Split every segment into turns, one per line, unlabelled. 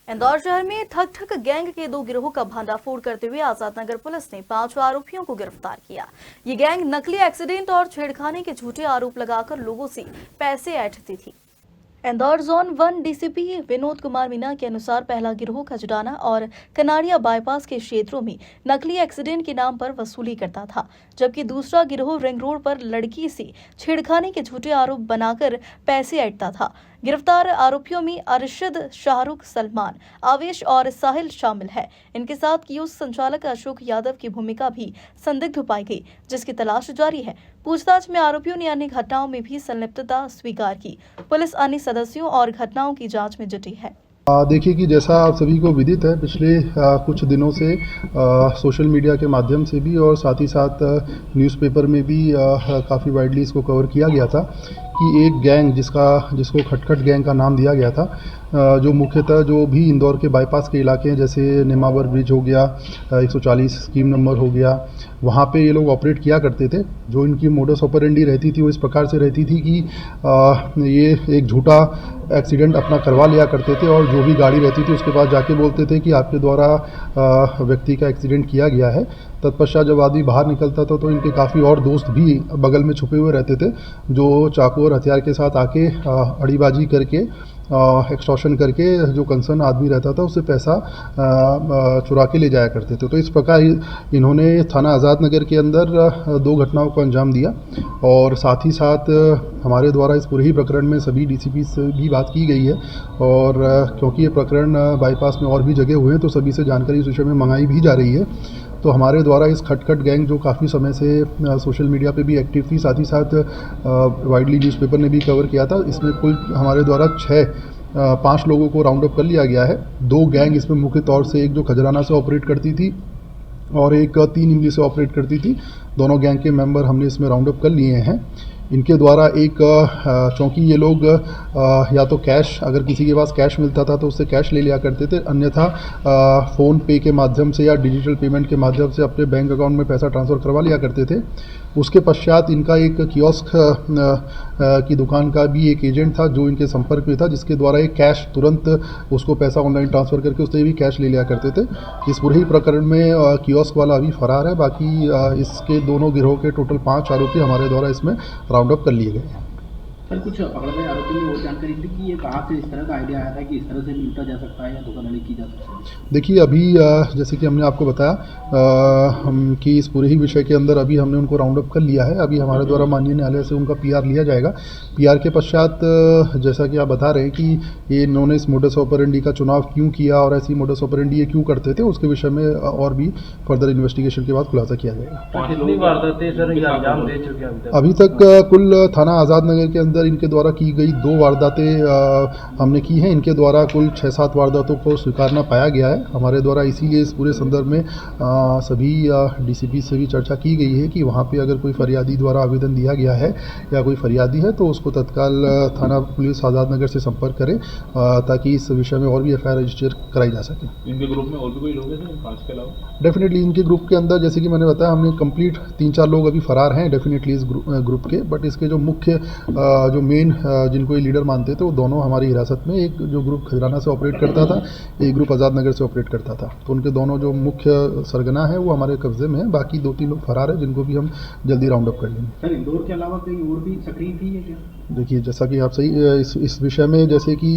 इंदौर शहर में ठग ठग गैंग के 2 गिरोह का भंडाफोड़ करते हुए आजाद नगर पुलिस ने 5 आरोपियों को गिरफ्तार किया। ये गैंग नकली एक्सीडेंट और छेड़खानी के झूठे आरोप लगाकर लोगों से पैसे ऐंठती थी। इंदौर जोन 1 डीसीपी विनोद कुमार मीना के अनुसार पहला गिरोह खजराना और कनाड़िया बाईपास के क्षेत्रों में नकली एक्सीडेंट के नाम पर वसूली करता था, जबकि दूसरा गिरोह रिंग रोड पर लड़की से छेड़खानी के झूठे आरोप बनाकर पैसे ऐंठता था। गिरफ्तार आरोपियों में अरशद, शाहरुख, सलमान, आवेश और साहिल शामिल है। इनके साथ कियोस्क संचालक अशोक यादव की भूमिका भी संदिग्ध पाई गई, जिसकी तलाश जारी है। पूछताछ में आरोपियों ने अन्य घटनाओं में भी संलिप्तता स्वीकार की। पुलिस अन्य सदस्यों और घटनाओं की जांच में जुटी है।
देखिए कि जैसा आप सभी को विदित है, पिछले कुछ दिनों से सोशल मीडिया के माध्यम से भी और साथ ही साथ न्यूज़पेपर में भी काफ़ी वाइडली इसको कवर किया गया था कि एक गैंग जिसको खटखट गैंग का नाम दिया गया था, जो मुख्यतः जो भी इंदौर के बाईपास के इलाके हैं, जैसे नेमावर ब्रिज हो गया, 140 स्कीम नंबर हो गया, वहाँ पे ये लोग ऑपरेट किया करते थे। जो इनकी मोडस ऑपरेंडी रहती थी वो इस प्रकार से रहती थी कि ये एक झूठा एक्सीडेंट अपना करवा लिया करते थे और जो भी गाड़ी रहती थी उसके पास जाके बोलते थे कि आपके द्वारा व्यक्ति का एक्सीडेंट किया गया है। तत्पश्चात जब आदमी बाहर निकलता था तो इनके काफ़ी और दोस्त भी बगल में छुपे हुए रहते थे, जो चाकू और हथियार के साथ आके अड़ीबाजी करके एक्सटॉर्शन करके जो कंसर्न आदमी रहता था उससे पैसा चुरा के ले जाया करते थे। तो इस प्रकार इन्होंने थाना आज़ाद नगर के अंदर 2 घटनाओं को अंजाम दिया और साथ ही साथ हमारे द्वारा इस पूरे ही प्रकरण में सभी डीसीपी से भी बात की गई है और क्योंकि ये प्रकरण बाईपास में और भी जगह हुए हैं तो सभी से जानकारी इस विषय में मंगाई भी जा रही है। तो हमारे द्वारा इस खटखट गैंग जो काफ़ी समय से सोशल मीडिया पे भी एक्टिव थी, साथ ही साथ वाइडली न्यूज़पेपर ने भी कवर किया था, इसमें कुल हमारे द्वारा 5 लोगों को राउंड अप कर लिया गया है। 2 गैंग इसमें मुख्य तौर से, एक जो खजराना से ऑपरेट करती थी और एक 3 इमली से ऑपरेट करती थी। दोनों गैंग के मेंबर हमने इसमें राउंड अप कर लिए हैं। इनके द्वारा चूँकि ये लोग या तो कैश, अगर किसी के पास कैश मिलता था तो उससे कैश ले लिया करते थे, अन्यथा फ़ोन पे के माध्यम से या डिजिटल पेमेंट के माध्यम से अपने बैंक अकाउंट में पैसा ट्रांसफ़र करवा लिया करते थे। उसके पश्चात इनका एक कियोस्क की दुकान का भी एक एजेंट था जो इनके संपर्क में था, जिसके द्वारा एक कैश तुरंत उसको पैसा ऑनलाइन ट्रांसफ़र करके उससे भी कैश ले लिया करते थे। इस पूरे ही प्रकरण में कियोस्क वाला अभी फरार है। बाकी इसके दोनों गिरोह के टोटल 5 आरोपी हमारे द्वारा इसमें राउंड अप कर लिए गए हैं।
सर, कुछ पकड़े गए आरोपी में वो जानकारी थी कि ये कहाँ से इस तरह का आइडिया आया था कि इस तरह से लूटा जा सकता है या धोखाधड़ी की जा सकती है?
देखिए, अभी जैसे कि हमने आपको बताया कि इस पूरे ही विषय के अंदर अभी हमने उनको राउंड अप कर लिया है। अभी हमारे द्वारा माननीय न्यायालय से उनका पीआर लिया जाएगा। पीआर के पश्चात जैसा कि आप बता रहे हैं कि ये इन्होंने इस मोडस ऑपरेंडी का चुनाव क्यों किया और ऐसी मोडस ऑपरेंडी ये क्यों करते थे, उसके विषय में और भी फर्दर इन्वेस्टिगेशन के बाद खुलासा किया जाएगा।
कितनी वारदातें सर ये अंजाम दे चुके हैं
अभी तक? कुल थाना आज़ाद नगर के अंदर इनके द्वारा की गई 2 वारदातें हमने की हैं। इनके द्वारा कुल 6-7 वारदातों को स्वीकारना पाया गया है हमारे द्वारा। इसीलिए इस पूरे संदर्भ में सभी डीसीपी से भी चर्चा की गई है कि वहाँ पे अगर कोई फरियादी द्वारा आवेदन दिया गया है या कोई फरियादी है तो उसको तत्काल थाना पुलिस आज़ाद नगर से संपर्क करें ताकि इस विषय में और भी एफआईआर रजिस्टर कराई जा सके।
इनके ग्रुप में और भी कोई लोग हैं 5 के अलावा?
डेफिनेटली इनके ग्रुप के अंदर, जैसे कि मैंने बताया, हमने कंप्लीट 3-4 लोग अभी फरार हैं डेफिनेटली इस ग्रुप के। बट इसके जो मुख्य जो मेन जिनको ये लीडर मानते थे वो दोनों हमारी हिरासत में, एक जो ग्रुप खजराना से ऑपरेट करता था, एक ग्रुप आज़ाद नगर से ऑपरेट करता था। तो उनके दोनों जो मुख्य सरगना है वो हमारे कब्जे में है। बाकी 2-3 लोग फरार हैं जिनको भी हम जल्दी राउंड अप कर लेंगे।
सर, इंदौर के अलावा कहीं और भी सक्रिय थी है क्या?
देखिए, जैसा कि आप सही इस विषय में जैसे कि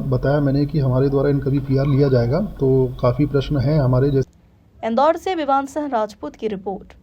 बताया मैंने कि हमारे द्वारा इनका भी पीआर लिया जाएगा, तो काफ़ी प्रश्न हैं हमारे जैसे।
इंदौर से विवान सिंह राजपूत की रिपोर्ट।